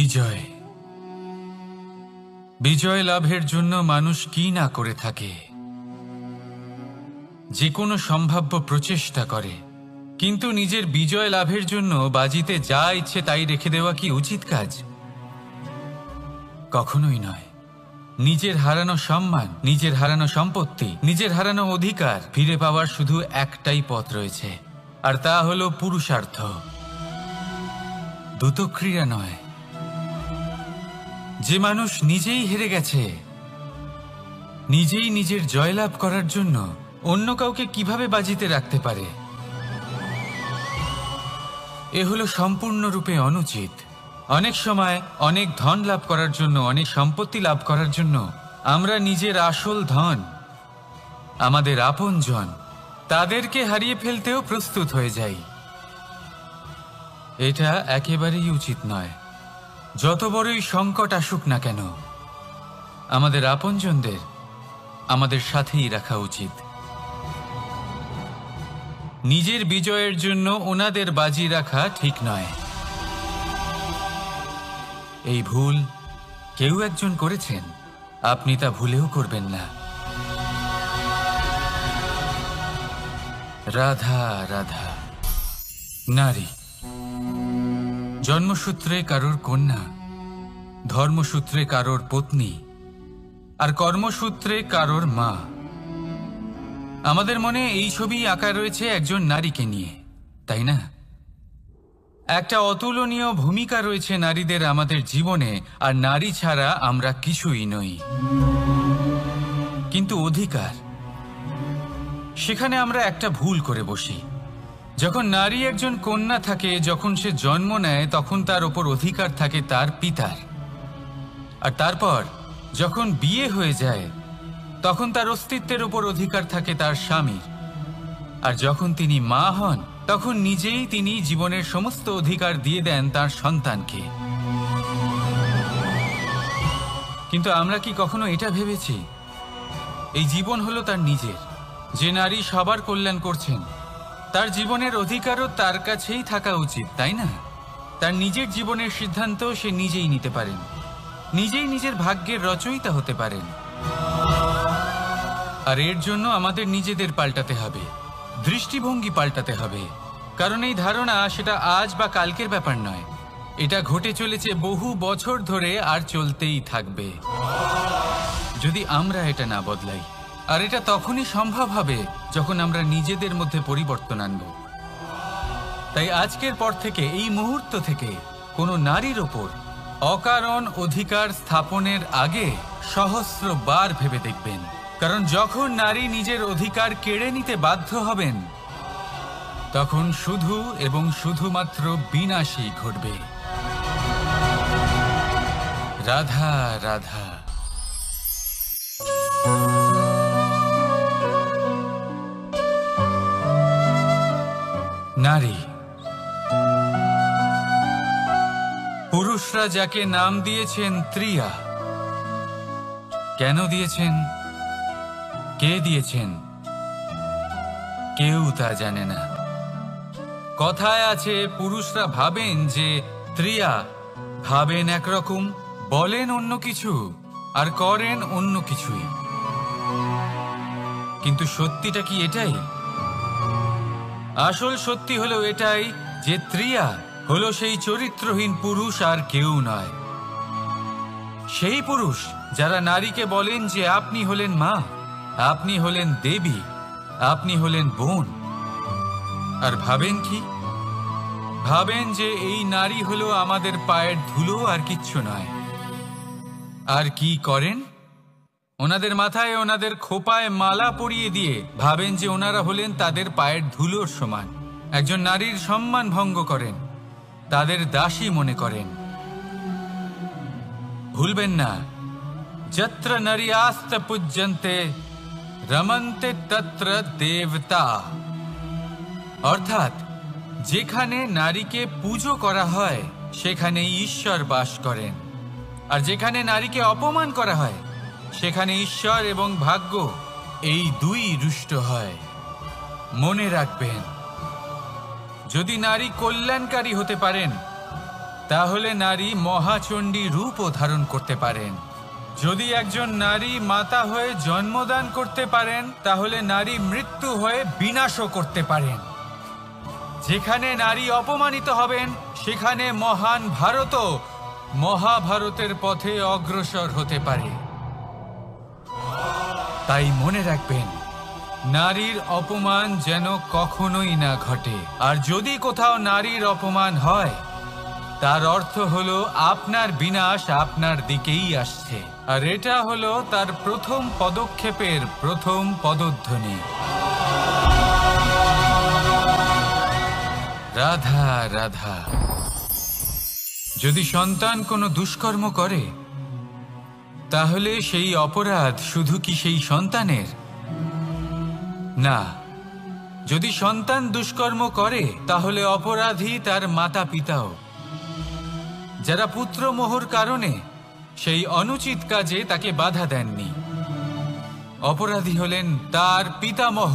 বিজয় বিজয় লাভের জন্য মানুষ কি না করে থাকে, যে কোনো সম্ভাব্য প্রচেষ্টা করে, কিন্তু নিজের বিজয় লাভের জন্য বাজিতে যা ইচ্ছে তাই রেখে দেওয়া কি উচিত কাজ? কখনোই নয়। নিজের হারানো সম্মান, নিজের হারানো সম্পত্তি, নিজের হারানো অধিকার ফিরে পাওয়ার শুধু একটাই পথ রয়েছে, আর তা হলো পুরুষার্থ, দ্রুতক্রিয়া নয়। যে মানুষ নিজেই হেরে গেছে, নিজেই নিজের জয়লাভ করার জন্য অন্য কাউকে কিভাবে বাজিতে রাখতে পারে? এ হলো সম্পূর্ণরূপে অনুচিত। অনেক সময় অনেক ধন লাভ করার জন্য, অনেক সম্পত্তি লাভ করার জন্য আমরা নিজের আসল ধন, আমাদের আপনজন, তাদেরকে হারিয়ে ফেলতেও প্রস্তুত হয়ে যাই। এটা একেবারেই উচিত নয়। যত বড়ই সংকট আসুক না কেন, আমাদের আপনজনদের আমাদের সাথেই রাখা উচিত। নিজের বিজয়ের জন্য ওনাদের বাজি রাখা ঠিক নয়। এই ভুল কেউ একজন করেছেন, আপনি তা ভুলেও করবেন না। রাধা রাধা। নারী জন্মসূত্রে কারোর কন্যা, ধর্মসূত্রে কারোর পত্নী, আর কর্মসূত্রে কারোর মা। আমাদের মনে এই ছবি আঁকা রয়েছে একজন নারীকে নিয়ে, তাই না? একটা অতুলনীয় ভূমিকা রয়েছে নারীদের আমাদের জীবনে, আর নারী ছাড়া আমরা কিছুই নই। কিন্তু অধিকার, সেখানে আমরা একটা ভুল করে বসি। যখন নারী একজন কন্যা থাকে, যখন সে জন্ম নেয়, তখন তার ওপর অধিকার থাকে তার পিতার। আর তারপর যখন বিয়ে হয়ে যায়, তখন তার অস্তিত্বের ওপর অধিকার থাকে তার স্বামীর। আর যখন তিনি মা হন, তখন নিজেই তিনি জীবনের সমস্ত অধিকার দিয়ে দেন তার সন্তানকে। কিন্তু আমরা কি কখনো এটা ভেবেছি এই জীবন হলো তার নিজের? যে নারী সবার কল্যাণ করছেন, তার জীবনের অধিকারও তার কাছেই থাকা উচিত, তাই না? তার নিজের জীবনের সিদ্ধান্ত সে নিজেই নিতে পারেন, নিজেই নিজের ভাগ্যের রচয়িতা হতে পারেন। আর এর জন্য আমাদের নিজেদের পাল্টাতে হবে, দৃষ্টিভঙ্গি পাল্টাতে হবে। কারণ এই ধারণা সেটা আজ বা কালকের ব্যাপার নয়, এটা ঘটে চলেছে বহু বছর ধরে, আর চলতেই থাকবে যদি আমরা এটা না বদলাই। আর এটা তখনই সম্ভব হবে যখন আমরা নিজেদের মধ্যে পরিবর্তন আনব। তাই আজকের পর থেকে, এই মুহূর্ত থেকে, কোনো নারীর ওপর অকারণ অধিকার স্থাপনের আগে সহস্রবার ভেবে দেখবেন। কারণ যখন নারী নিজের অধিকার কেড়ে নিতে বাধ্য হবেন, তখন শুধু এবং শুধুমাত্র বিনাশই ঘটবে। রাধা রাধা। নারী, পুরুষরা যাকে নাম দিয়েছেন ত্রিয়া, কেন দিয়েছেন, কে দিয়েছেন, কেউ তা জানে না। কথায় আছে, পুরুষরা ভাবেন যে ত্রিয়া, ভাবেন একরকম, বলেন অন্য কিছু, আর করেন অন্য কিছুই। কিন্তু সত্যিটা কি এটাই? আসল সত্যি হলো এটাই যে ত্রিয়া হলো সেই চরিত্রহীন পুরুষ, আর কেউ নয়। সেই পুরুষ যারা নারীকে বলেন যে আপনি হলেন মা, আপনি হলেন দেবী, আপনি হলেন বোন। আর ভাবেন কি? ভাবেন যে এই নারী হলো আমাদের পায়ের ধুলো, আর কিচ্ছু নয়। আর কি করেন? ওনাদের মাথায়, ওনাদের খোপায় মালা পরিয়ে দিয়ে ভাবেন যে ওনারা হলেন তাদের পায়ের ধুলোর সমান। একজন নারীর সম্মান ভঙ্গ করেন, তাদের দাসী মনে করেন। ভুলবেন না, যত্র নারীয়াস্ত পূজ্যন্তে রমন্তে তত্র দেবতা। অর্থাৎ যেখানে নারীকে পুজো করা হয়, সেখানে ঈশ্বর বাস করেন। আর যেখানে নারীকে অপমান করা হয়, সেখানে ঈশ্বর এবং ভাগ্য এই দুই রুষ্ট হয়। মনে রাখবেন, যদি নারী কল্যাণকারী হতে পারেন, তাহলে নারী মহাচণ্ডী রূপও ধারণ করতে পারেন। যদি একজন নারী মাতা হয়ে জন্মদান করতে পারেন, তাহলে নারী মৃত্যু হয়ে বিনাশও করতে পারেন। যেখানে নারী অপমানিত হবেন, সেখানে মহান ভারতও মহাভারতের পথে অগ্রসর হতে পারে। তাই মনে রাখবেন, নারীর অপমান যেন কখনোই না ঘটে। আর যদি কোথাও নারীর অপমান হয়, তার অর্থ হলো আপনার বিনাশ আপনার দিকেই আসছে। আর এটা হলো তার প্রথম পদক্ষেপের প্রথম পদধ্বনি। রাধা রাধা। যদি সন্তান কোনো দুষ্কর্ম করে, তাহলে সেই অপরাধ শুধু কি সেই সন্তানের? না, যদি সন্তান দুষ্কর্ম করে, তাহলে অপরাধী তার মাতা পিতাও, যারা পুত্রমোহর কারণে সেই অনুচিত কাজে তাকে বাধা দেননি। অপরাধী হলেন তার পিতামহ,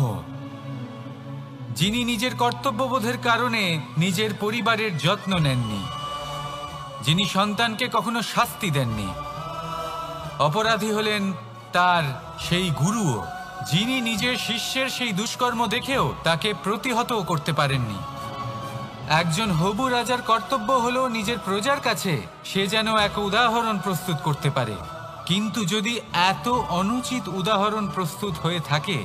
যিনি নিজের কর্তব্যবোধের কারণে নিজের পরিবারের যত্ন নেননি, যিনি সন্তানকে কখনো শাস্তি দেননি। অপরাধী হলেন তার সেই গুরুও, যিনি নিজের শিষ্যের সেই দুষ্কর্ম দেখেও তাকে প্রতিহতও করতে পারেননি। একজন হবু রাজার কর্তব্য হলো নিজের প্রজার কাছে সে যেন এক উদাহরণ প্রস্তুত করতে পারে। কিন্তু যদি এত অনুচিত উদাহরণ প্রস্তুত হয়ে থাকে,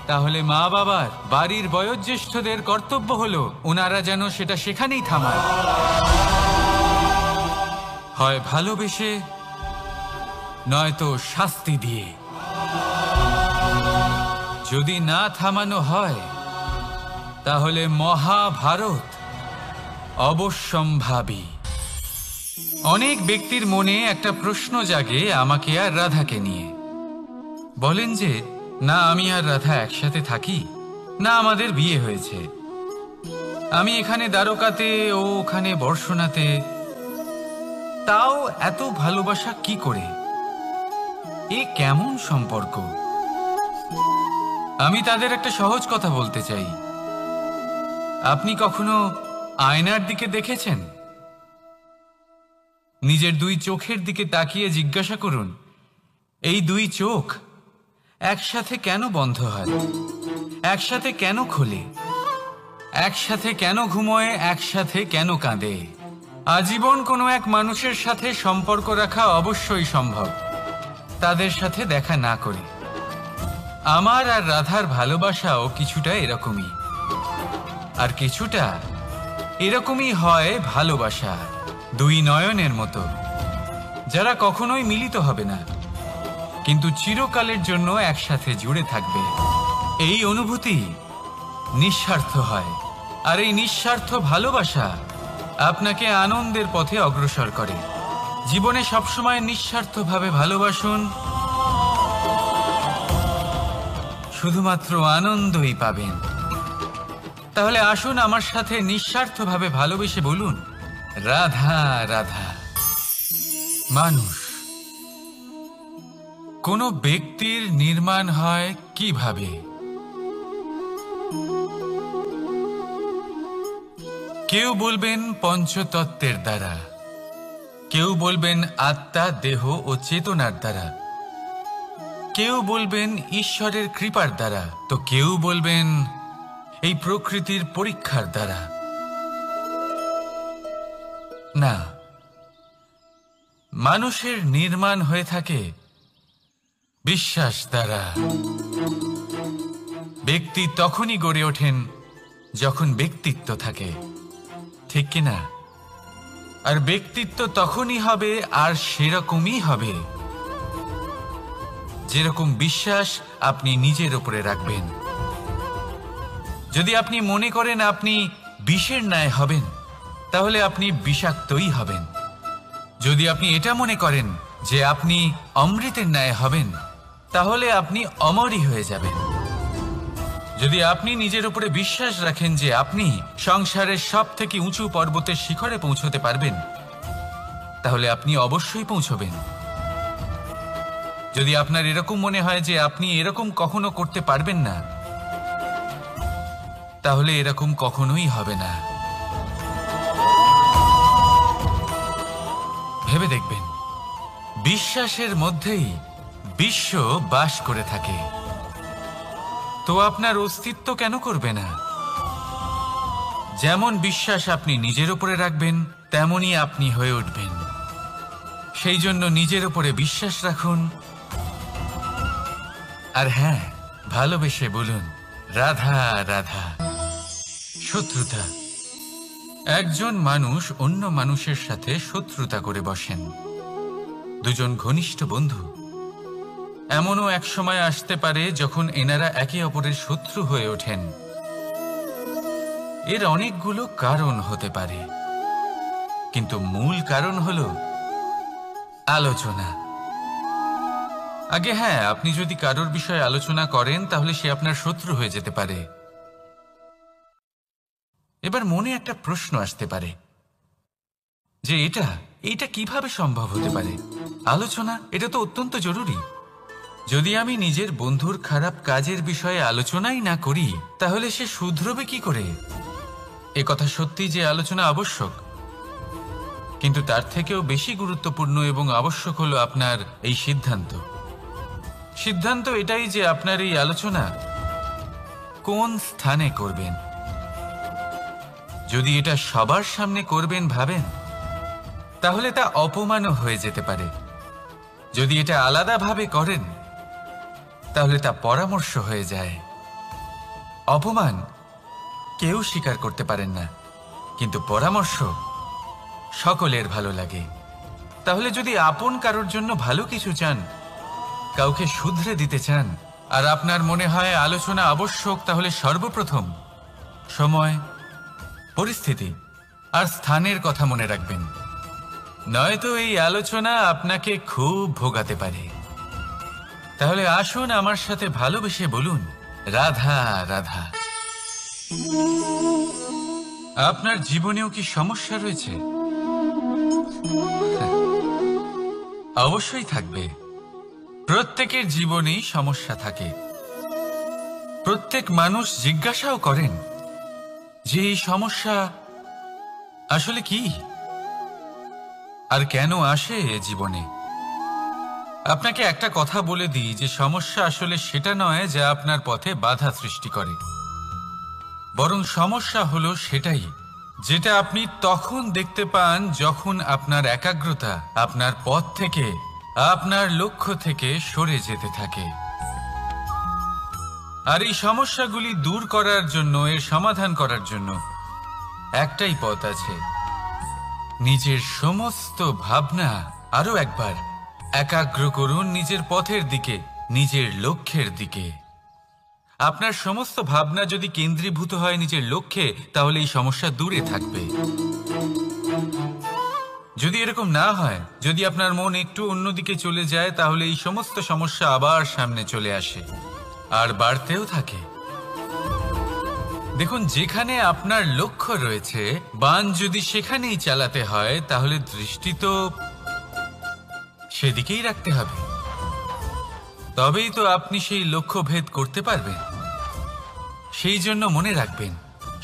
তাহলে মা বাবার, বাড়ির বয়োজ্যেষ্ঠদের কর্তব্য হলো ওনারা যেন সেটা সেখানেই থামায়, হয় ভালোবেসে, নয়তো শাস্তি দিয়ে। যদি না থামানো হয়, তাহলে মহাভারত অবশ্যম্ভাবী। অনেক ব্যক্তির মনে একটা প্রশ্ন জাগে আমাকে আর রাধাকে নিয়ে। বলেন যে, না আমি আর রাধা একসাথে থাকি, না আমাদের বিয়ে হয়েছে। আমি এখানে দ্বারকাতে, ও ওখানে বর্ষণাতে, তাও এত ভালোবাসা কি করে? এ কেমন সম্পর্ক? আমি তাদের একটা সহজ কথা বলতে চাই। আপনি কখনো আয়নার দিকে দেখেছেন? নিজের দুই চোখের দিকে তাকিয়ে জিজ্ঞাসা করুন, এই দুই চোখ একসাথে কেন বন্ধ হয়, একসাথে কেন খোলে, একসাথে কেন ঘুমোয়, একসাথে কেন কাঁদে? আজীবন কোনো এক মানুষের সাথে সম্পর্ক রাখা অবশ্যই সম্ভব, তাদের সাথে দেখা না করে। আমার আর রাধার ভালোবাসাও কিছুটা এরকমই, আর কিছুটা এরকমই হয় ভালোবাসা দুই নয়নের মতো, যারা কখনোই মিলিত হবে না, কিন্তু চিরকালের জন্য একসাথে জুড়ে থাকবে। এই অনুভূতি নিঃস্বার্থ হয়, আর এই নিঃস্বার্থ ভালোবাসা আপনাকে আনন্দের পথে অগ্রসর করে। জীবনে সবসময় নিঃস্বার্থভাবে ভালোবাসুন, শুধুমাত্র আনন্দই পাবেন। তাহলে আসুন আমার সাথে নিঃস্বার্থভাবে ভালোবেসে বলুন, রাধা রাধা। মানুষ, কোনো ব্যক্তির নির্মাণ হয় কিভাবে? কেউ বলবেন পঞ্চতত্ত্বের দ্বারা, কেউ বলবেন আত্মা, দেহ ও চেতনার দ্বারা, কেউ বলবেন ঈশ্বরের কৃপার দ্বারা, তো কেউ বলবেন এই প্রকৃতির পরীক্ষার দ্বারা। না, মানুষের নির্মাণ হয়ে থাকে বিশ্বাস দ্বারা। ব্যক্তি তখনই গড়ে ওঠেন যখন ব্যক্তিত্ব থাকে, ঠিক কিনা? আর ব্যক্তিত্ব তখনই হবে, আর সেরকমই হবে যেরকম বিশ্বাস আপনি নিজের উপরে রাখবেন। যদি আপনি মনে করেন আপনি বিষের ন্যায় হবেন, তাহলে আপনি বিষাক্তই হবেন। যদি আপনি এটা মনে করেন যে আপনি অমৃতের ন্যায় হবেন, তাহলে আপনি অমরই হয়ে যাবেন। যদি আপনি নিজের উপরে বিশ্বাস রাখেন যে আপনি সংসারের সব থেকে উঁচু পর্বতের শিখরে পৌঁছতে পারবেন, তাহলে আপনি অবশ্যই পৌঁছবেন। যদি আপনার এরকম মনে হয় যে আপনি এরকম কখনো করতে পারবেন না, তাহলে এরকম কখনোই হবে না। ভেবে দেখবেন, বিশ্বাসের মধ্যেই বিশ্ব বাস করে থাকে। তো আপনার অস্তিত্ব কেন করবে না? যেমন বিশ্বাস আপনি নিজের উপরে রাখবেন, তেমনই আপনি হয়ে উঠবেন। সেই জন্য নিজের উপরে বিশ্বাস রাখুন। আর হ্যাঁ, ভালোবেসে বলুন, রাধা রাধা। শত্রুতা। একজন মানুষ অন্য মানুষের সাথে শত্রুতা করে বসেন, দুজন ঘনিষ্ঠ বন্ধু। এমনও এক সময় আসতে পারে যখন এনারা একে অপরের শত্রু হয়ে ওঠেন। এর অনেকগুলো কারণ হতে পারে, কিন্তু মূল কারণ হলো আলোচনা। আগে হ্যাঁ, আপনি যদি কারোর বিষয়ে আলোচনা করেন তাহলে সে আপনার শত্রু হয়ে যেতে পারে। এবার মনে একটা প্রশ্ন আসতে পারে যে এটা কিভাবে সম্ভব হতে পারে? আলোচনা, এটা তো অত্যন্ত জরুরি। যদি আমি নিজের বন্ধুর খারাপ কাজের বিষয়ে আলোচনাই না করি তাহলে সে শুধরবে কি করে? এ কথা সত্যি যে আলোচনা আবশ্যক, কিন্তু তার থেকেও বেশি গুরুত্বপূর্ণ এবং আবশ্যক হলো আপনার এই সিদ্ধান্ত। সিদ্ধান্ত এটাই যে আপনার এই আলোচনা কোন স্থানে করবেন। যদি এটা সবার সামনে করবেন ভাবেন, তাহলে তা অপমানও হয়ে যেতে পারে। যদি এটা আলাদাভাবে করেন তাহলে তা পরামর্শ হয়ে যায়। অপমান কেউ স্বীকার করতে পারেন না, কিন্তু পরামর্শ সকলের ভালো লাগে। তাহলে যদি আপন কারোর জন্য ভালো কিছু চান, কাউকে শুধরে দিতে চান, আর আপনার মনে হয় আলোচনা আবশ্যক, তাহলে সর্বপ্রথম সময়, পরিস্থিতি আর স্থানের কথা মনে রাখবেন। নয়তো এই আলোচনা আপনাকে খুব ভোগাতে পারে। তাহলে আসুন আমার সাথে ভালোবেসে বলুন, রাধা রাধা। আপনার জীবনেও কি সমস্যা রয়েছে? অবশ্যই থাকবে। প্রত্যেকের জীবনেই সমস্যা থাকে। প্রত্যেক মানুষ জিজ্ঞাসাও করেন যে এই সমস্যা আসলে কি আর কেন আসে জীবনে। আপনাকে একটা কথা বলে দিই যে সমস্যা আসলে সেটা নয় যা আপনার পথে বাধা সৃষ্টি করে, বরং সমস্যা হলো সেটাই যেটা আপনি তখন দেখতে পান যখন আপনার একাগ্রতা আপনার পথ থেকে, আপনার লক্ষ্য থেকে সরে যেতে থাকে। আর এই সমস্যাগুলি দূর করার জন্য, এর সমাধান করার জন্য একটাই পথ আছে, নিজের সমস্ত ভাবনা আরো একবার একাগ্র করুন নিজের পথের দিকে, নিজের লক্ষ্যের দিকে। আপনার সমস্ত ভাবনা যদি কেন্দ্রীভূত হয় নিজের লক্ষ্যে, তাহলে এই সমস্যা দূরে থাকবে। যদি এরকম না হয়, যদি আপনার মন একটু অন্যদিকে চলে যায়, তাহলে এই সমস্ত সমস্যা আবার সামনে চলে আসে আর বাড়তেও থাকে। দেখুন, যেখানে আপনার লক্ষ্য রয়েছে, বাণ যদি সেখানেই চালাতে হয়, তাহলে দৃষ্টি তো সেদিকেই রাখতে হবে। তবেই তো আপনি সেই লক্ষ্য ভেদ করতে পারবেন। সেই জন্য মনে রাখবেন,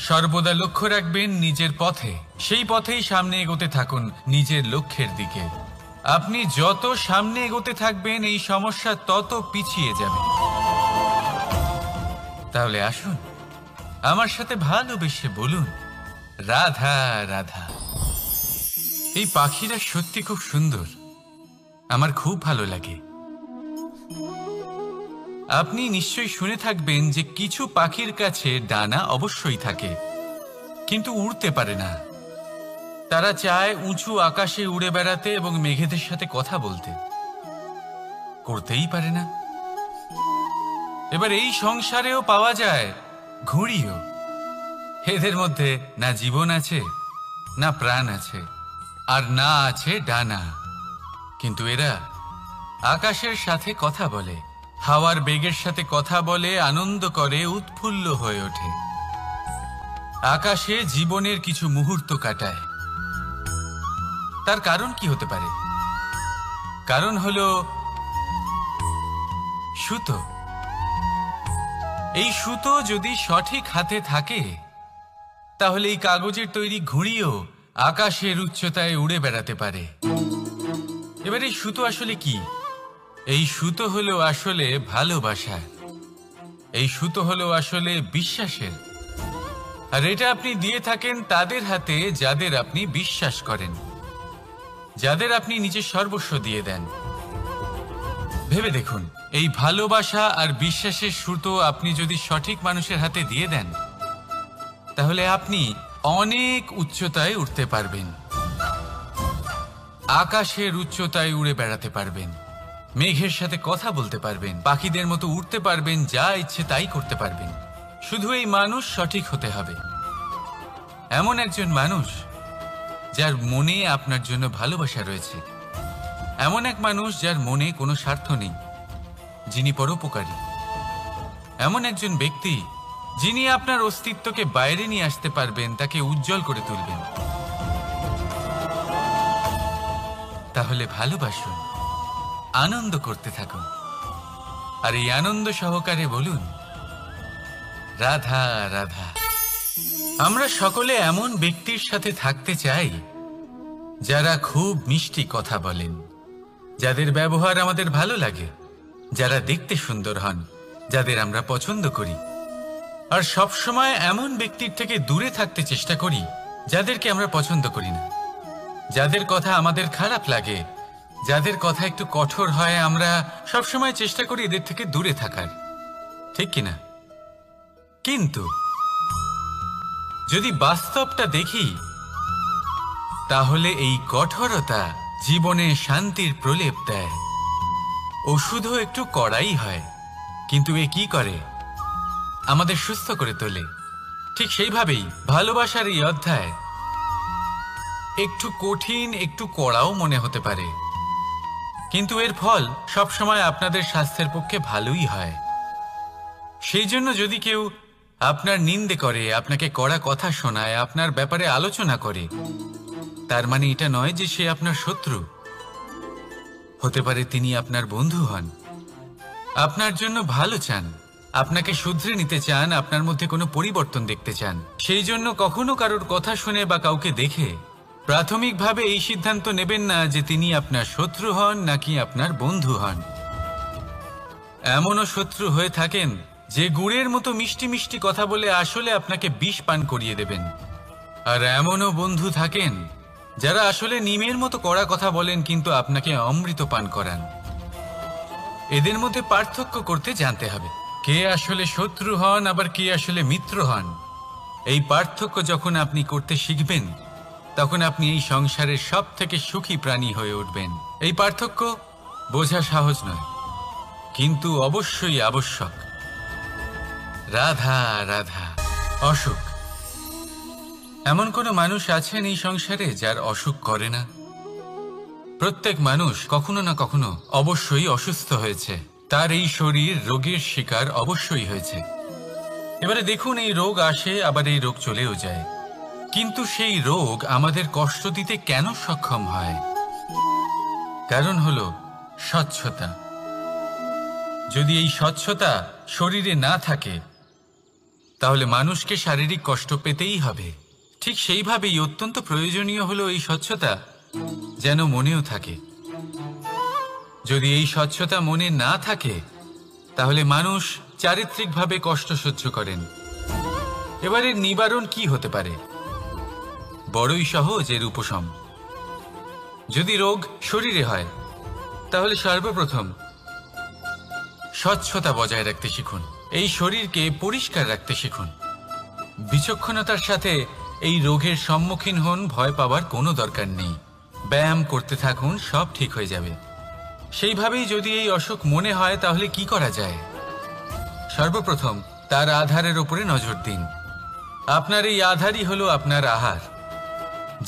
সর্বদা লক্ষ্য রাখবেন নিজের পথে, সেই পথেই সামনে এগোতে থাকুন নিজের লক্ষ্যের দিকে। আপনি যত সামনে এগোতে থাকবেন এই সমস্যা তত পিছিয়ে যাবে। তাহলে আসুন আমার সাথে ভালোবেসে বলুন, রাধা রাধা। এই পাখিরা সত্যি খুব সুন্দর, আমার খুব ভালো লাগে। আপনি নিশ্চয়ই শুনে থাকবেন যে কিছু পাখির কাছে ডানা অবশ্যই থাকে, কিন্তু উড়তে পারে না। তারা চায় উঁচু আকাশে উড়ে বেড়াতে এবং মেঘেদের সাথে কথা বলতে, করতেই পারে না। এবার এই সংসারেও পাওয়া যায় ঘুড়িও। এদের মধ্যে না জীবন আছে, না প্রাণ আছে, আর না আছে ডানা, কিন্তু এরা আকাশের সাথে কথা বলে, হাওয়ার বেগের সাথে কথা বলে, আনন্দ করে, উৎফুল্ল হয়ে ওঠে। আকাশে জীবনের কিছু মুহূর্ত কাটায়। তার কারণ কি হতে পারে? কারণ হলো সুতো। এই সুতো যদি সঠিক হাতে থাকে, তাহলে এই কাগজের তৈরি ঘুড়িও আকাশের উচ্চতায় উড়ে বেড়াতে পারে। এবার এই সুতো আসলে কি? এই সুতো হলো আসলে ভালোবাসা, এই সুতো হলো আসলে বিশ্বাসের। আর এটা আপনি দিয়ে থাকেন তাদের হাতে যাদের আপনি বিশ্বাস করেন, যাদের আপনি নিজের সর্বস্ব দিয়ে দেন। ভেবে দেখুন, এই ভালোবাসা আর বিশ্বাসের সুতো আপনি যদি সঠিক মানুষের হাতে দিয়ে দেন, তাহলে আপনি অনেক উচ্চতায় উঠতে পারবেন, আকাশের উচ্চতায় উড়ে বেড়াতে পারবেন, মেঘের সাথে কথা বলতে পারবেন, পাখিদের মতো উড়তে পারবেন, যা ইচ্ছে তাই করতে পারবেন। শুধু এই মানুষ সঠিক হতে হবে, এমন একজন মানুষ যার মনে আপনার জন্য ভালোবাসা রয়েছে, এমন এক মানুষ যার মনে কোনো স্বার্থ নেই, যিনি পরোপকারী, এমন একজন ব্যক্তি যিনি আপনার অস্তিত্বকে বাইরে নিয়ে আসতে পারবেন, তাকে উজ্জ্বল করে তুলবেন। তাহলে ভালোবাসুন, আনন্দ করতে থাকুন, আর এই আনন্দ সহকারে বলুন, রাধা রাধা। আমরা সকলে এমন ব্যক্তির সাথে থাকতে চাই যারা খুব মিষ্টি কথা বলেন, যাদের ব্যবহার আমাদের ভালো লাগে, যারা দেখতে সুন্দর হন, যাদের আমরা পছন্দ করি। আর সবসময় এমন ব্যক্তির থেকে দূরে থাকতে চেষ্টা করি যাদেরকে আমরা পছন্দ করি না, যাদের কথা আমাদের খারাপ লাগে, যাদের কথা একটু কঠোর হয়। আমরা সবসময় চেষ্টা করি এদের থেকে দূরে থাকার, ঠিক কিনা? কিন্তু যদি বাস্তবটা দেখি, তাহলে এই কঠোরতা জীবনে শান্তির প্রলেপ দেয়। ওষুধও একটু কড়াই হয়, কিন্তু এ কি করে? আমাদের সুস্থ করে তোলে। ঠিক সেইভাবেই ভালোবাসার এই অধ্যায় একটু কঠিন, একটু কড়াও মনে হতে পারে, কিন্তু এর ফল সবসময় আপনাদের স্বাস্থ্যের পক্ষে ভালোই হয়। সেই জন্য যদি কেউ আপনার নিন্দে করে, আপনাকে কড়া কথা শোনায়, আপনার ব্যাপারে আলোচনা করে, তার মানে এটা নয় যে সে আপনার শত্রু। হতে পারে তিনি আপনার বন্ধু হন, আপনার জন্য ভালো চান, আপনাকে শুধরে নিতে চান, আপনার মধ্যে কোনো পরিবর্তন দেখতে চান। সেই জন্য কখনো কারোর কথা শুনে বা কাউকে দেখে প্রাথমিকভাবে এই সিদ্ধান্ত নেবেন না যে তিনি আপনার শত্রু হন নাকি আপনার বন্ধু হন। এমনও শত্রু হয়ে থাকেন যে গুড়ের মতো মিষ্টি মিষ্টি কথা বলে আসলে আপনাকে বিষ পান করিয়ে দেবেন। আর এমনও বন্ধু থাকেন যারা আসলে নিমের মতো কড়া কথা বলেন কিন্তু আপনাকে অমৃত পান করান। এদের মধ্যে পার্থক্য করতে জানতে হবে, কে আসলে শত্রু হন আবার কে আসলে মিত্র হন। এই পার্থক্য যখন আপনি করতে শিখবেন, তখন আপনি এই সংসারের সব থেকে সুখী প্রাণী হয়ে উঠবেন। এই পার্থক্য বোঝা সহজ নয়, কিন্তু অবশ্যই আবশ্যক। রাধা রাধা। অসুখ। এমন কোনো মানুষ আছেন এই সংসারে যার অসুখ করে না? প্রত্যেক মানুষ কখনো না কখনো অবশ্যই অসুস্থ হয়েছে, তার এই শরীর রোগের শিকার অবশ্যই হয়েছে। এবারে দেখুন, এই রোগ আসে আবার এই রোগ চলেও যায়, কিন্তু সেই রোগ আমাদের কষ্ট দিতে কেন সক্ষম হয়? কারণ হলো স্বচ্ছতা। যদি এই স্বচ্ছতা শরীরে না থাকে, তাহলে মানুষকে শারীরিক কষ্ট পেতেই হবে। ঠিক সেইভাবেই অত্যন্ত প্রয়োজনীয় হলো এই স্বচ্ছতা যেন মনেও থাকে। যদি এই স্বচ্ছতা মনে না থাকে, তাহলে মানুষ চারিত্রিকভাবে কষ্ট সহ্য করেন। এবারে নিবারণ কি হতে পারে? বড়ই সহজ এর উপশম। যদি রোগ শরীরে হয়, তাহলে সর্বপ্রথম স্বচ্ছতা বজায় রাখতে শিখুন, এই শরীরকে পরিষ্কার রাখতে শিখুন। বিচক্ষণতার সাথে এই রোগের সম্মুখীন হন, ভয় পাওয়ার কোনো দরকার নেই। ব্যায়াম করতে থাকুন, সব ঠিক হয়ে যাবে। সেইভাবেই যদি এই অসুখ মনে হয়, তাহলে কি করা যায়? সর্বপ্রথম তার আধারের উপরে নজর দিন। আপনার এই আধারই হলো আপনার আহার।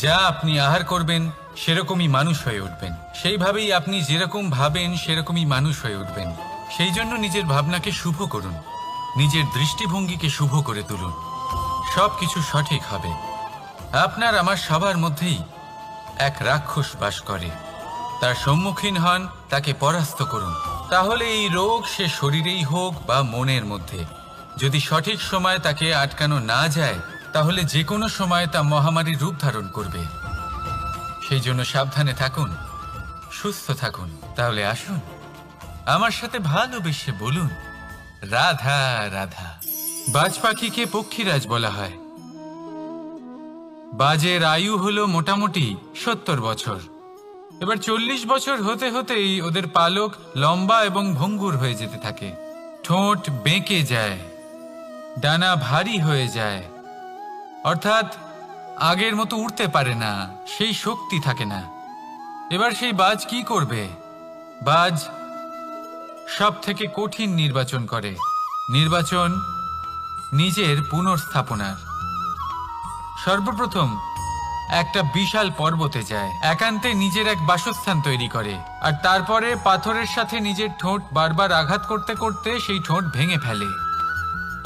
যা আপনি আহার করবেন সেরকমই মানুষ হয়ে উঠবেন। সেইভাবেই আপনি যেরকম ভাবেন সেরকমই মানুষ হয়ে উঠবেন। সেই জন্য নিজের ভাবনাকে শুভ করুন, নিজের দৃষ্টিভঙ্গিকে শুভ করে তুলুন, সব কিছু সঠিক হবে। আপনার আমার সবার মধ্যেই এক রাক্ষস বাস করে, তার সম্মুখীন হন, তাকে পরাস্ত করুন। তাহলে এই রোগ সে শরীরেই হোক বা মনের মধ্যে, যদি সঠিক সময় তাকে আটকানো না যায়, তাহলে যে কোনো সময় তা মহামারীর রূপ ধারণ করবে। সেই জন্য সাবধানে থাকুন, সুস্থ থাকুন। তাহলে আসুন আমার সাথে ভালোবেসে বলুন রাধা রাধা। বাজ পাখিকে পক্ষীরাজ বলা হয়। বাজের আয়ু হলো মোটামুটি 70 বছর। এবার 40 বছর হতে হতেই ওদের পালক লম্বা এবং ভঙ্গুর হয়ে যেতে থাকে, ঠোঁট বেঁকে যায়, ডানা ভারী হয়ে যায়, অর্থাৎ আগের মতো উড়তে পারে না, সেই শক্তি থাকে না। এবার সেই বাজ কি করবে? বাজ সব থেকে কঠিন নির্বাচন করে, নির্বাচন নিজের পুনর্স্থাপনার। সর্বপ্রথম একটা বিশাল পর্বতে যায়, একান্তে নিজের এক বাসস্থান তৈরি করে, আর তারপরে পাথরের সাথে নিজের ঠোঁট বারবার আঘাত করতে করতে সেই ঠোঁট ভেঙে ফেলে।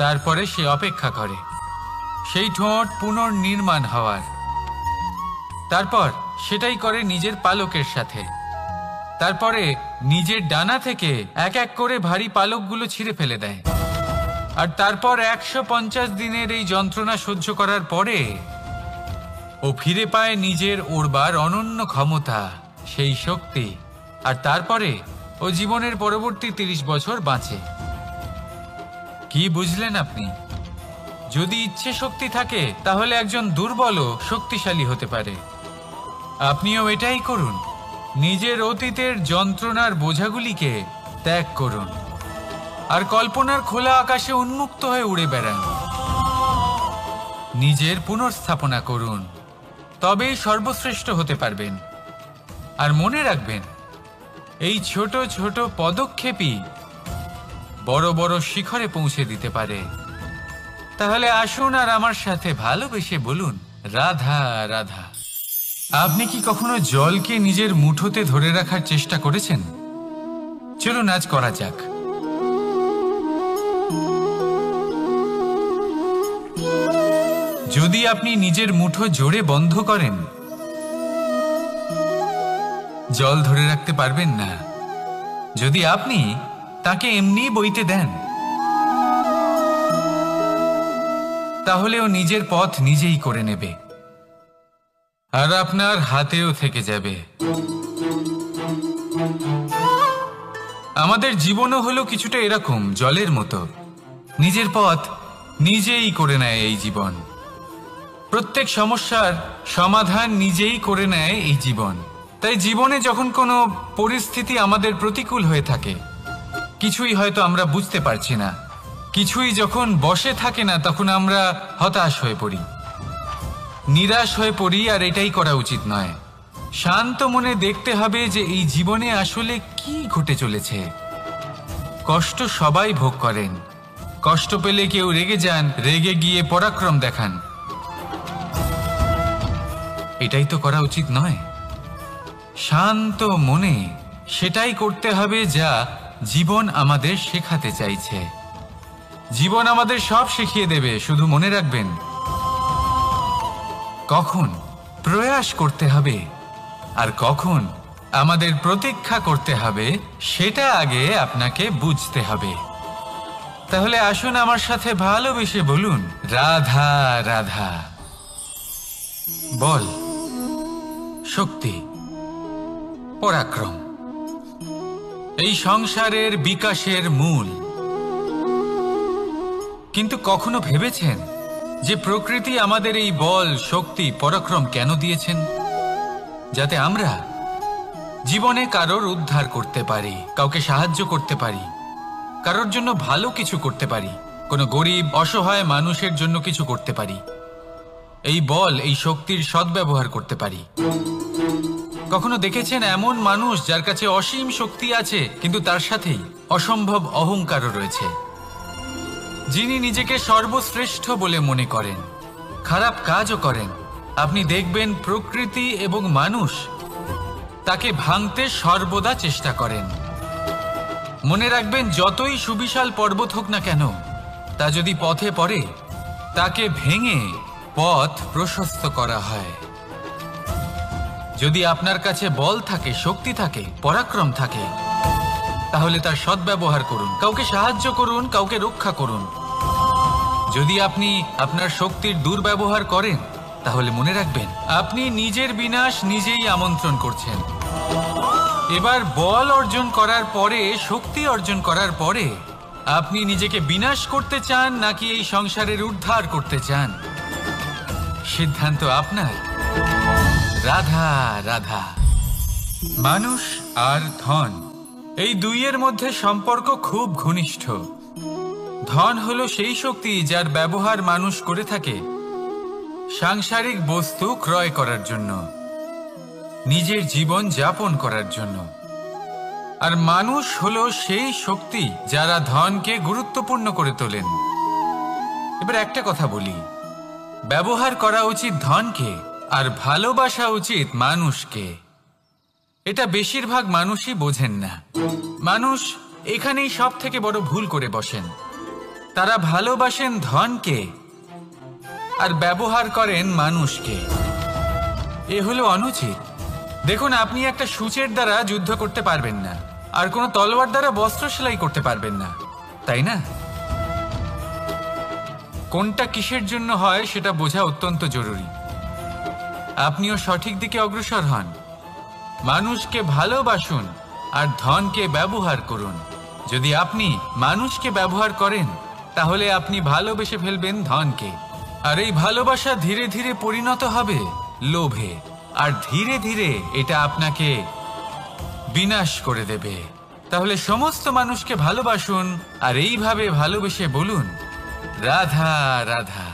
তারপরে সে অপেক্ষা করে সেই ঠোঁট পুনর্নির্মাণ হওয়ার। তারপর সেটাই করে নিজের পালকের সাথে। তারপরে নিজের ডানা থেকে এক এক করে ভারী পালকগুলো ছিঁড়ে ফেলে দেয়। আর তারপর 150 দিনের এই যন্ত্রণা সহ্য করার পরে ও ফিরে পায় নিজের ওড়বার অনন্য ক্ষমতা, সেই শক্তি। আর তারপরে ও জীবনের পরবর্তী 30 বছর বাঁচে। কি বুঝলেন আপনি? যদি ইচ্ছে শক্তি থাকে তাহলে একজন দুর্বলও শক্তিশালী হতে পারে। আপনিও এটাই করুন, নিজের অতীতের যন্ত্রণার বোঝাগুলিকে ত্যাগ করুন আর কল্পনার খোলা আকাশে উন্মুক্ত হয়ে উড়ে বেড়ান। নিজের পুনর্স্থাপনা করুন, তবেই সর্বশ্রেষ্ঠ হতে পারবেন। আর মনে রাখবেন, এই ছোট ছোট পদক্ষেপই বড় বড় শিখরে পৌঁছে দিতে পারে। তাহলে আসুন আর আমার সাথে ভালোবেসে বলুন রাধা রাধা। আপনি কি কখনো জলকে নিজের মুঠোতে ধরে রাখার চেষ্টা করেছেন? চলুন আজ করা যাক। যদি আপনি নিজের মুঠো জোরে বন্ধ করেন, জল ধরে রাখতে পারবেন না। যদি আপনি তাকে এমনি বইতে দেন, তাহলে ও নিজের পথ নিজেই করে নেবে আর আপনার হাতেও থেকে যাবে। আমাদের জীবনও হলো কিছুটা এরকম, জলের মতো। নিজের পথ নিজেই করে নেয় এই জীবন। প্রত্যেক সমস্যার সমাধান নিজেই করে নেয় এই জীবন। তাই জীবনে যখন কোনো পরিস্থিতি আমাদের প্রতিকূল হয়ে থাকে, কিছুই হয়তো আমরা বুঝতে পারছি না, কিছুই যখন বসে থাকে না, তখন আমরা হতাশ হয়ে পড়ি, নিরাশ হয়ে পড়ি। আর এটাই করা উচিত নয়। শান্ত মনে দেখতে হবে যে এই জীবনে আসলে কি ঘটে চলেছে। কষ্ট সবাই ভোগ করেন। কষ্ট পেলে কেউ রেগে যান, রেগে গিয়ে পরাক্রম দেখান। এটাই তো করা উচিত নয়। শান্ত মনে সেটাই করতে হবে যা জীবন আমাদের শেখাতে চাইছে। জীবন আমাদের সব শিখিয়ে দেবে, শুধু মনে রাখবেন কখন প্রয়াস করতে হবে আর কখন আমাদের প্রতীক্ষা করতে হবে, সেটা আগে আপনাকে বুঝতে হবে। তাহলে আসুন আমার সাথে ভালোবেসে বলুন রাধা রাধা। বল, শক্তি, পরাক্রম এই সংসারের বিকাশের মূল। কিন্তু কখনো ভেবেছেন যে প্রকৃতি আমাদের এই বল, শক্তি, পরাক্রম কেন দিয়েছেন? যাতে আমরা জীবনে কারোর উদ্ধার করতে পারি, কাউকে সাহায্য করতে পারি, কারোর জন্য ভালো কিছু করতে পারি, কোনো গরিব অসহায় মানুষের জন্য কিছু করতে পারি। এই বল, এই শক্তির সদ্ব্যবহার করতে পারি। কখনো দেখেছেন এমন মানুষ যার কাছে অসীম শক্তি আছে, কিন্তু তার সাথেই অসম্ভব অহংকারও রয়েছে? যিনি নিজেকে সর্বশ্রেষ্ঠ বলে মনে করেন, খারাপ কাজও করেন। আপনি দেখবেন প্রকৃতি এবং মানুষ তাকে ভাঙতে সর্বদা চেষ্টা করেন। মনে রাখবেন, যতই সুবিশাল পর্বত হোক না কেন, তা যদি পথে পড়ে, তাকে ভেঙে পথ প্রশস্ত করা হয়। যদি আপনার কাছে বল থাকে, শক্তি থাকে, পরাক্রম থাকে, তাহলে তার সদ্ব্যবহার করুন, কাউকে সাহায্য করুন, কাউকে রক্ষা করুন। যদি আপনি আপনার শক্তির দুর্ব্যবহার করেন, তাহলে মনে রাখবেন আপনি নিজের বিনাশ নিজেই আমন্ত্রণ করছেন। এবার বল অর্জন করার পরে, শক্তি অর্জন করার পরে আপনি নিজেকে বিনাশ করতে চান নাকি এই সংসারের উদ্ধার করতে চান, সিদ্ধান্ত আপনার। রাধা রাধা। মানুষ আর ধন, এই দুইয়ের মধ্যে সম্পর্ক খুব ঘনিষ্ঠ। ধন হলো সেই শক্তি যার ব্যবহার মানুষ করে থাকে সাংসারিক বস্তু ক্রয় করার জন্য, নিজের জীবন যাপন করার জন্য। আর মানুষ হলো সেই শক্তি যারা ধনকে গুরুত্বপূর্ণ করে তোলেন। এবার একটা কথা বলি, ব্যবহার করা উচিত ধনকে আর ভালোবাসা উচিত মানুষকে। এটা বেশিরভাগ মানুষই বোঝেন না। মানুষ এখানেই সব থেকে বড় ভুল করে বসেন। তারা ভালোবাসেন ধনকে আর ব্যবহার করেন মানুষকে। এ হলো অনুচিত। দেখুন, আপনি একটা সূচের দ্বারা যুদ্ধ করতে পারবেন না, আর কোনো তলোয়ার দ্বারা বস্ত্র সেলাই করতে পারবেন না, তাই না? কোনটা কিসের জন্য হয় সেটা বোঝা অত্যন্ত জরুরি। আপনিও সঠিক দিকে অগ্রসর হন। মানুষকে ভালোবাসুন আর ধনকে ব্যবহার করুন। যদি আপনি মানুষকে ব্যবহার করেন তাহলে আপনি ভালোবেসে ফেলবেন ধনকে, আর এই ভালোবাসা ধীরে ধীরে পরিণত হবে লোভে, আর ধীরে ধীরে এটা আপনাকে বিনাশ করে দেবে। তাহলে সমস্ত মানুষকে ভালোবাসুন আর এইভাবে ভালোবেসে বলুন, রাধা রাধা।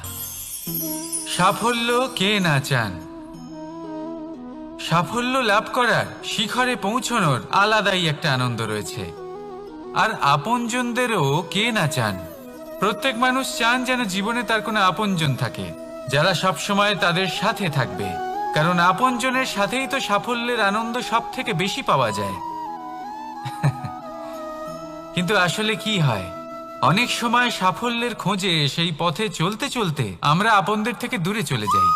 সাফল্য কে না চান? সাফল্য লাভ করার, শিখরে পৌঁছানোর আলাদাই একটা আনন্দ রয়েছে। আর আপনজনদেরও কে না চান? প্রত্যেক মানুষ চান যেন জীবনে তার কোনো আপনজন থাকে যারা সবসময় তাদের সাথে থাকবে, কারণ আপনজনের সাথেই তো সাফল্যের আনন্দ সব থেকে বেশি পাওয়া যায়। কিন্তু আসলে কি হয়, অনেক সময় সাফল্যের খোঁজে সেই পথে চলতে চলতে আমরা আপনদের থেকে দূরে চলে যাই।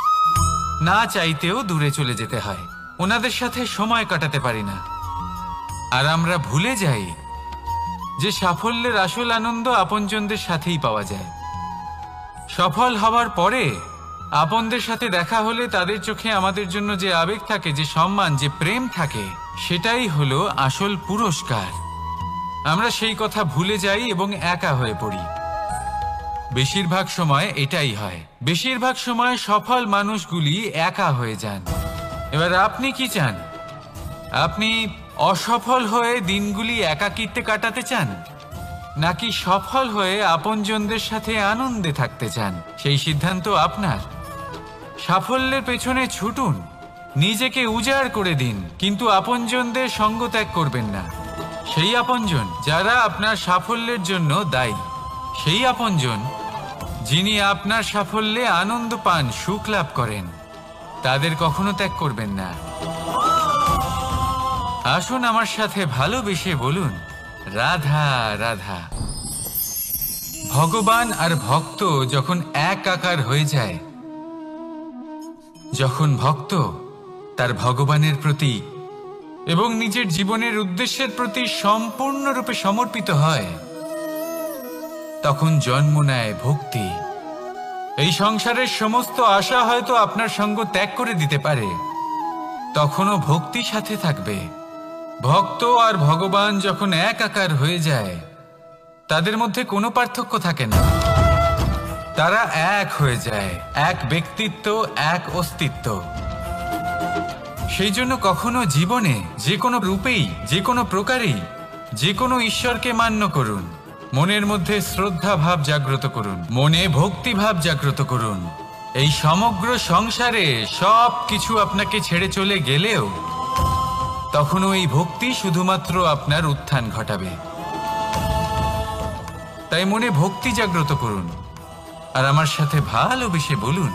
না চাইতেও দূরে চলে যেতে হয়, ওনাদের সাথে সময় কাটাতে পারি না। আর আমরা ভুলে যাই যে সাফল্যের আসল আনন্দ আপনজনদের সাথেই পাওয়া যায়। সফল হওয়ার পরে আপনদের সাথে দেখা হলে তাদের চোখে আমাদের জন্য যে আবেগ থাকে, যে সম্মান, যে প্রেম থাকে, সেটাই হলো আসল পুরস্কার। আমরা সেই কথা ভুলে যাই এবং একা হয়ে পড়ি। বেশিরভাগ সময় এটাই হয়। বেশিরভাগ সময় সফল মানুষগুলি একা হয়ে যান। এবার আপনি কি চান? আপনি অসফল হয়ে দিনগুলি একাকিত্বে কাটাতে চান, নাকি সফল হয়ে আপনজনদের সাথে আনন্দে থাকতে চান? সেই সিদ্ধান্ত আপনার। সাফল্যের পেছনে ছুটুন, নিজেকে উজাড় করে দিন, কিন্তু আপনজনদের সঙ্গ ত্যাগ করবেন না। সেই আপনজন যারা আপনার সাফল্যের জন্য দায়ী, সেই আপনজন যিনি আপনার সাফল্যে আনন্দ পান, সুখ লাভ করেন, তাদের কখনো ত্যাগ করবেন না। আসুন আমার সাথে ভালোবেসে বলুন, রাধা রাধা। ভগবান আর ভক্ত যখন এক আকার হয়ে যায়, যখন ভক্ত তার ভগবানের প্রতি এবং নিজের জীবনের উদ্দেশ্যের প্রতি সম্পূর্ণরূপে সমর্পিত হয়, তখন জন্ম নেয় ভক্তি। এই সংসারের সমস্ত আশা হয়তো আপনার সঙ্গ ত্যাগ করে দিতে পারে, তখনও ভক্তি সাথে থাকবে। ভক্ত আর ভগবান যখন এক আকার হয়ে যায়, তাদের মধ্যে কোনো পার্থক্য থাকে না। তারা এক হয়ে যায়, এক ব্যক্তিত্ব, এক অস্তিত্ব। সেই জন্য কখনো জীবনে যে কোনো রূপেই, যে কোনো প্রকারেই, যে কোনো ঈশ্বরকে মান্য করুন। মনের মধ্যে শ্রদ্ধা ভাব জাগ্রত করুন, মনে ভক্তি ভাব জাগ্রত করুন। এই সমগ্র সংসারে সব কিছু আপনাকে ছেড়ে চলে গেলেও তখনও এই ভক্তি শুধুমাত্র আপনার উত্থান ঘটাবে। তাই মনে ভক্তি জাগ্রত করুন আর আমার সাথে ভালোবেসে বলুন,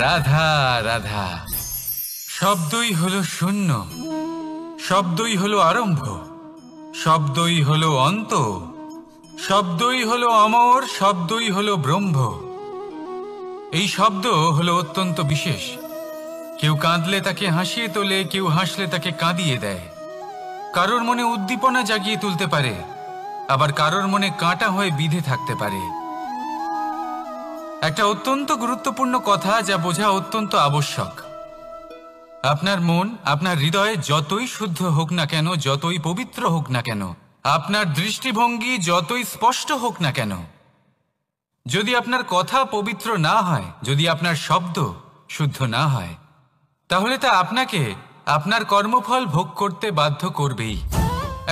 রাধা রাধা। শব্দই হলো শূন্য, শব্দই হলো আরম্ভ, শব্দই হলো অন্ত, শব্দই হলো অমর, শব্দই হলো ব্রহ্ম। এই শব্দ হলো অত্যন্ত বিশেষ। কেউ কাঁদলে তাকে হাসিয়ে তোলে, কেউ হাসলে তাকে কাঁদিয়ে দেয়। কারোর মনে উদ্দীপনা জাগিয়ে তুলতে পারে, আবার কারোর মনে কাঁটা হয়ে বিঁধে থাকতে পারে। একটা অত্যন্ত গুরুত্বপূর্ণ কথা যা বোঝা অত্যন্ত আবশ্যক। আপনার মন, আপনার হৃদয় যতই শুদ্ধ হোক না কেন, যতই পবিত্র হোক না কেন, আপনার দৃষ্টিভঙ্গি যতই স্পষ্ট হোক না কেন, যদি আপনার কথা পবিত্র না হয়, যদি আপনার শব্দ শুদ্ধ না হয়, তাহলে তা আপনাকে আপনার কর্মফল ভোগ করতে বাধ্য করবেই।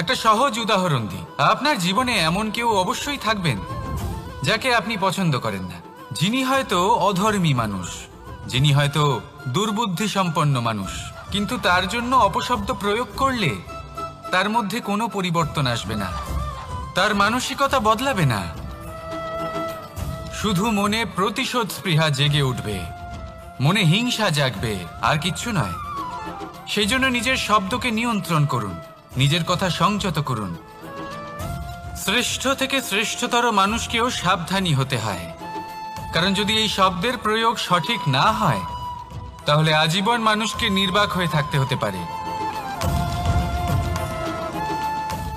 একটা সহজ উদাহরণ দিই। আপনার জীবনে এমন কেউ অবশ্যই থাকবেন যাকে আপনি পছন্দ করেন না, যিনি হয়তো অধর্মী মানুষ, যিনি হয়তো দুর্বুদ্ধি সম্পন্ন মানুষ, কিন্তু তার জন্য অপশব্দ প্রয়োগ করলে তার মধ্যে কোনো পরিবর্তন আসবে না, তার মানসিকতা বদলাবে না, শুধু মনে প্রতিশোধ স্পৃহা জেগে উঠবে, মনে হিংসা জাগবে, আর কিচ্ছু নয়। সেই জন্য নিজের শব্দকে নিয়ন্ত্রণ করুন, নিজের কথা সংযত করুন। শ্রেষ্ঠ থেকে শ্রেষ্ঠতর মানুষকেও সাবধানী হতে হয়, কারণ যদি এই শব্দের প্রয়োগ সঠিক না হয়, তাহলে আজীবন মানুষকে নির্বাক হয়ে থাকতে হতে পারে।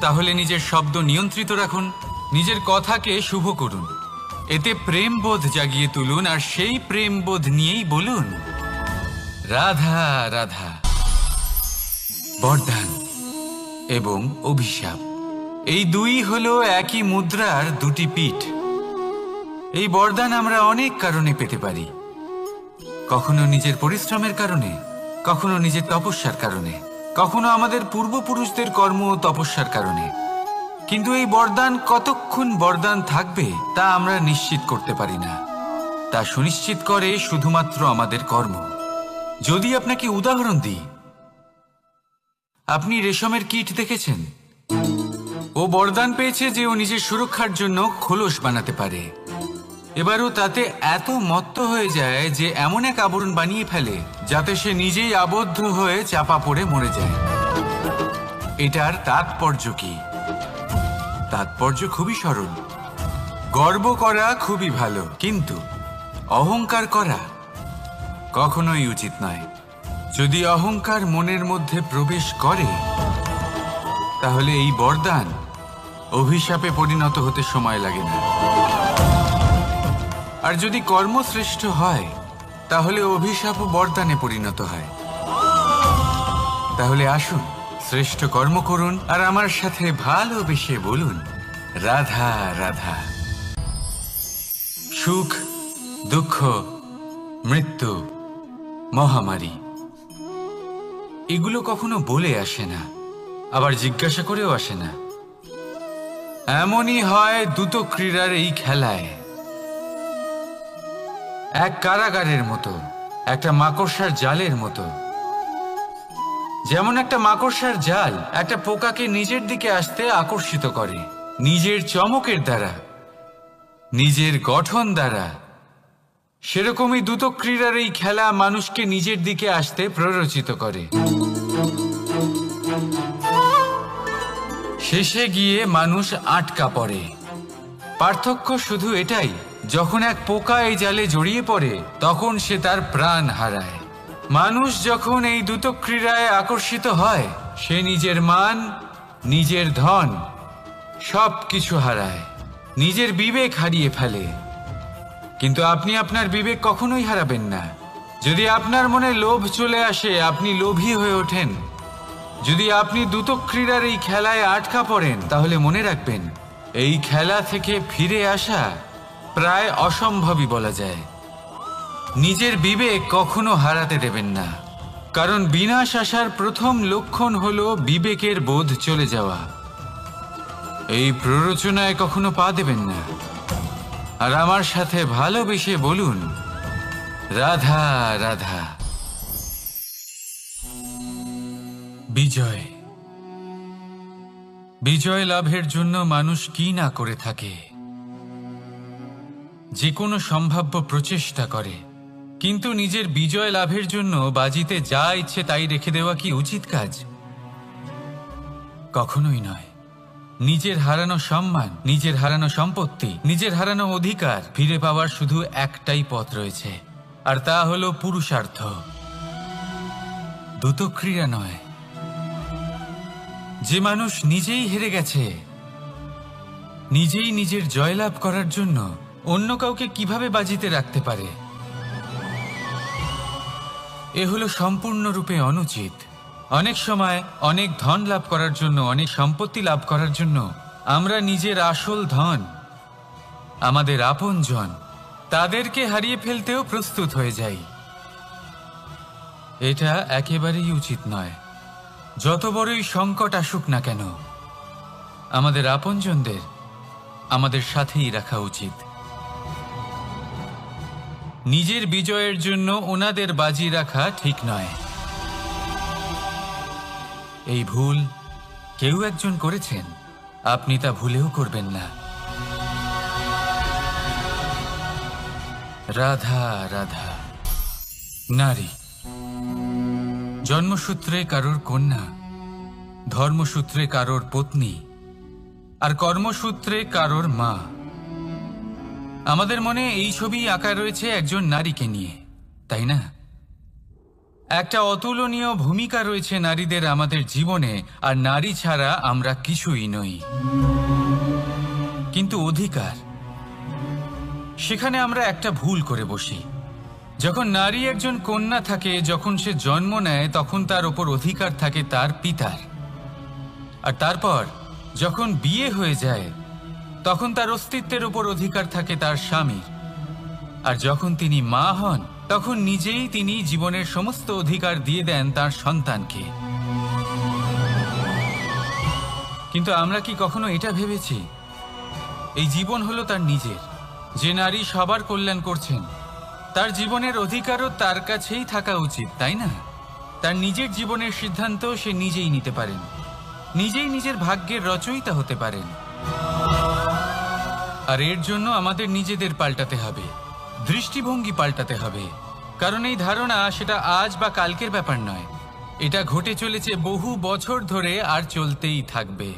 তাহলে নিজের শব্দ নিয়ন্ত্রিত রাখুন, নিজের কথাকে শুভ করুন, এতে প্রেমবোধ জাগিয়ে তুলুন, আর সেই প্রেমবোধ নিয়েই বলুন রাধা রাধা। বরদান এবং অভিশাপ, এই দুই হলো একই মুদ্রার দুটি পিঠ। এই বরদান আমরা অনেক কারণে পেতে পারি, কখনো নিজের পরিশ্রমের কারণে, কখনো নিজের তপস্যার কারণে, কখনো আমাদের পূর্বপুরুষদের কর্ম ও তপস্যার কারণে। কিন্তু এই বরদান কতক্ষণ বরদান থাকবে তা আমরা নিশ্চিত করতে পারি না, তা সুনিশ্চিত করে শুধুমাত্র আমাদের কর্ম। যদি আপনাকে উদাহরণ দিই, আপনি রেশমের কীট দেখেছেন? ও বরদান পেয়েছে যে ও নিজের সুরক্ষার জন্য খোলস বানাতে পারে। এবারও তাতে এত মত্ত হয়ে যায় যে এমন এক আবরণ বানিয়ে ফেলে যাতে সে নিজেই আবদ্ধ হয়ে চাপা পড়ে মরে যায়। এটার তাৎপর্য কি? তাৎপর্য খুবই সরল। গর্ব করা খুবই ভালো, কিন্তু অহংকার করা কখনোই উচিত নয়। যদি অহংকার মনের মধ্যে প্রবেশ করে, তাহলে এই বরদান অভিশাপে পরিণত হতে সময় লাগে না। আর যদি কর্মশ্রেষ্ঠ হয়, তাহলে অভিশাপ বরদানে পরিণত হয়। তাহলে আসুন, শ্রেষ্ঠ কর্ম করুন আর আমার সাথে ভালোবেসে বলুন রাধা রাধা। সুখ, দুঃখ, মৃত্যু, মহামারী, এগুলো কখনো বলে আসে না, আবার জিজ্ঞাসা করেও আসে না। এমনই হয় দ্রুত ক্রীড়ার এই খেলায়। এক কারাগারের মতো, একটা মাকড়সার জালের মতো। যেমন একটা মাকড়সার জাল একটা পোকাকে নিজের দিকে আসতে আকর্ষিত করে, নিজের চমকের দ্বারা, নিজের গঠন দ্বারা, সেরকমই দ্রুত ক্রীড়ার এই খেলা মানুষকে নিজের দিকে আসতে প্ররোচিত করে। শেষে গিয়ে মানুষ আটকা পড়ে। পার্থক্য শুধু এটাই, যখন এক পোকা এই জালে জড়িয়ে পড়ে তখন সে তার প্রাণ হারায়। মানুষ যখন এই দ্রুত ক্রীড়ায় আকর্ষিত হয়, সে নিজের মান, নিজের ধন সব কিছু হারায়, নিজের বিবেক হারিয়ে ফেলে। কিন্তু আপনি আপনার বিবেক কখনোই হারাবেন না। যদি আপনার মনে লোভ চলে আসে, আপনি লোভী হয়ে ওঠেন। যদি আপনি দ্রুত ক্রীড়ার এই খেলায় আটকা পড়েন, তাহলে মনে রাখবেন, এই খেলা থেকে ফিরে আসা প্রায় অসম্ভবই বলা যায়। নিজের বিবেক কখনো হারাতে দেবেন না, কারণ বিনাশ আসার প্রথম লক্ষণ হলো বিবেকের বোধ চলে যাওয়া। এই প্ররোচনায় কখনো পা দেবেন না। আর আমার সাথে ভালোবেসে বলুন রাধা রাধা। বিজয়, বিজয় লাভের জন্য মানুষ কি না করে থাকে, যে কোনো সম্ভাব্য প্রচেষ্টা করে। কিন্তু নিজের বিজয় লাভের জন্য বাজিতে যা ইচ্ছে তাই রেখে দেওয়া কি উচিত কাজ? কখনোই নয়। নিজের হারানো সম্মান, নিজের হারানো সম্পত্তি, নিজের হারানো অধিকার ফিরে পাওয়ার শুধু একটাই পথ রয়েছে, আর তা হলো পুরুষার্থ, দ্রুত ক্রীড়া নয়। যে মানুষ নিজেই হেরে গেছে, নিজেই নিজের জয়লাভ করার জন্য অন্য কাউকে কিভাবে বাজিতে রাখতে পারে? এ হলো সম্পূর্ণরূপে অনুচিত। অনেক সময় অনেক ধন লাভ করার জন্য, অনেক সম্পত্তি লাভ করার জন্য আমরা নিজের আসল ধন, আমাদের আপনজন, তাদেরকে হারিয়ে ফেলতেও প্রস্তুত হয়ে যাই। এটা একেবারেই উচিত নয়। যত বড়ই সংকট আসুক না কেন, আমাদের আপনজনদের আমাদের সাথেই রাখা উচিত। নিজের বিজয়ের জন্য ওনাদের বাজি রাখা ঠিক নয়। এই ভুল কেউ একজন করেছেন, আপনি তা ভুলেও করবেন না। রাধা রাধা। নারী জন্মসূত্রে কারোর কন্যা, ধর্মসূত্রে কারোর পত্নী, আর কর্মসূত্রে কারোর মা। আমাদের মনে এই ছবি আঁকা রয়েছে একজন নারীকে নিয়ে, তাই না? একটা অতুলনীয় ভূমিকা রয়েছে নারীদের আমাদের জীবনে, আর নারী ছাড়া আমরা কিছুই নই। কিন্তু অধিকার, সেখানে আমরা একটা ভুল করে বসি। যখন নারী একজন কন্যা থাকে, যখন সে জন্ম নেয়, তখন তার ওপর অধিকার থাকে তার পিতার। আর তারপর যখন বিয়ে হয়ে যায়, তখন তার অস্তিত্বের উপর অধিকার থাকে তার স্বামীর। আর যখন তিনি মা হন, তখন নিজেই তিনি জীবনের সমস্ত অধিকার দিয়ে দেন তার সন্তানকে। কিন্তু আমরা কি কখনো এটা ভেবেছি এই জীবন হলো তার নিজের? যে নারী সবার কল্যাণ করছেন, তার জীবনের অধিকারও তার কাছেই থাকা উচিত, তাই না? তার নিজের জীবনের সিদ্ধান্ত সে নিজেই নিতে পারেন, নিজেই নিজের ভাগ্যের রচয়িতা হতে পারেন। আর এর জন্য আমাদের নিজেদের পাল্টাতে হবে, দৃষ্টিভঙ্গি পাল্টাতে হবে। কারণ এই ধারণা সেটা আজ বা কালকের ব্যাপার নয়, এটা ঘটে চলেছে বহু বছর ধরে আর চলতেই থাকবে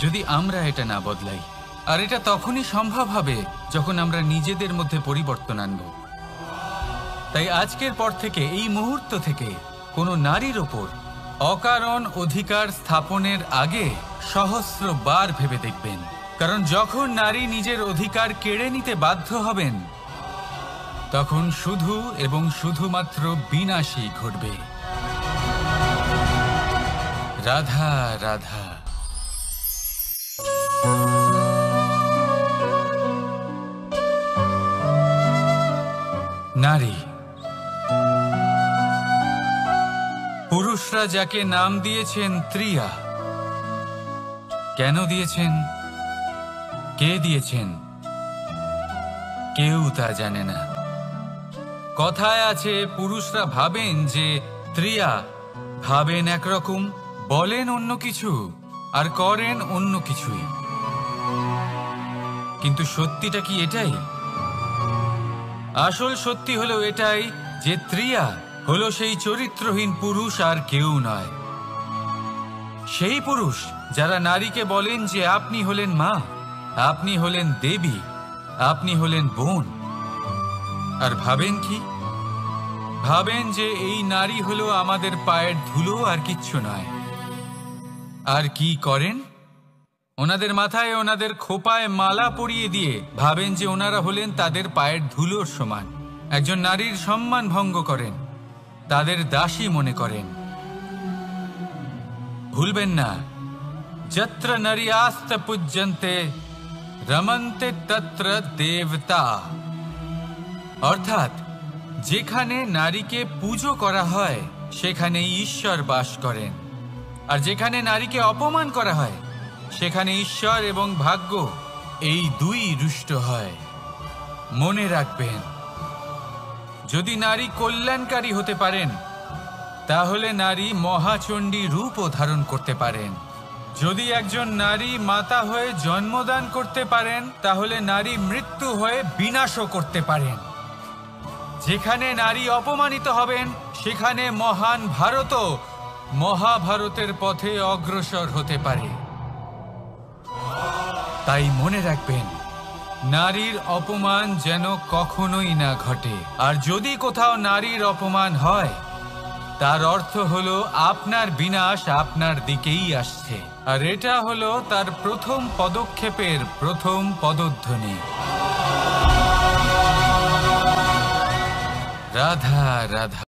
যদি আমরা এটা না বদলাই। আর এটা তখনই সম্ভব হবে যখন আমরা নিজেদের মধ্যে পরিবর্তন আনব। তাই আজকের পর থেকে, এই মুহূর্ত থেকে, কোনো নারীর ওপর অকারণ অধিকার স্থাপনের আগে সহস্রবার ভেবে দেখবেন। কারণ যখন নারী নিজের অধিকার কেড়ে নিতে বাধ্য হবেন, তখন শুধু এবং শুধুমাত্র বিনাশই ঘটবে। রাধা রাধা। নারী, পুরুষরা যাকে নাম দিয়েছেন ত্রিয়া, কেন দিয়েছেন, কে দিয়েছেন, কেউ তা জানে না। কথায় আছে, পুরুষরা ভাবেন যে ত্রিয়া, ভাবেন একরকম, বলেন অন্য কিছু, আর করেন অন্য কিছুই। কিন্তু সত্যিটা কি এটাই? আসল সত্যি হলো এটাই যে ত্রিয়া হলো সেই চরিত্রহীন পুরুষ, আর কেউ নয়। সেই পুরুষ যারা নারীকে বলেন যে আপনি হলেন মা, আপনি হলেন দেবী, আপনি হলেন বোন। আর ভাবেন কি? ভাবেন যে এই নারী হলো আমাদের পায়ের ধুলো, আর কিচ্ছু নয়। আর কি করেন? ওনাদের মাথায়, ওনাদের খোপায় মালা পরিয়ে দিয়ে ভাবেন যে ওনারা হলেন তাদের পায়ের ধুলোর সমান। একজন নারীর সম্মান ভঙ্গ করেন, তাদের দাসী মনে করেন। ভুলবেন না, যত্র নারী আস্ত পূজ্যন্তে রমন্তে তত্র দেবতা। অর্থাৎ যেখানে নারীকে পুজো করা হয়, সেখানে ঈশ্বর বাস করেন। আর যেখানে নারীকে অপমান করা হয়, সেখানে ঈশ্বর এবং ভাগ্য এই দুই রুষ্ট হয়। মনে রাখবেন, যদি নারী কল্যাণকারী হতে পারেন, তাহলে নারী মহাচণ্ডী রূপও ধারণ করতে পারেন। যদি একজন নারী মাতা হয়ে জন্মদান করতে পারেন, তাহলে নারী মৃত্যু হয়ে বিনাশও করতে পারেন। যেখানে নারী অপমানিত হবেন, সেখানে মহান ভারতও মহাভারতের পথে অগ্রসর হতে পারে। তাই মনে রাখবেন, নারীর অপমান যেন কখনোই না ঘটে। আর যদি কোথাও নারীর অপমান হয়, তার অর্থ হলো আপনার বিনাশ আপনার দিকেই আসছে। আর এটা হলো তার প্রথম পদক্ষেপের প্রথম পদধ্বনি। রাধা রাধা।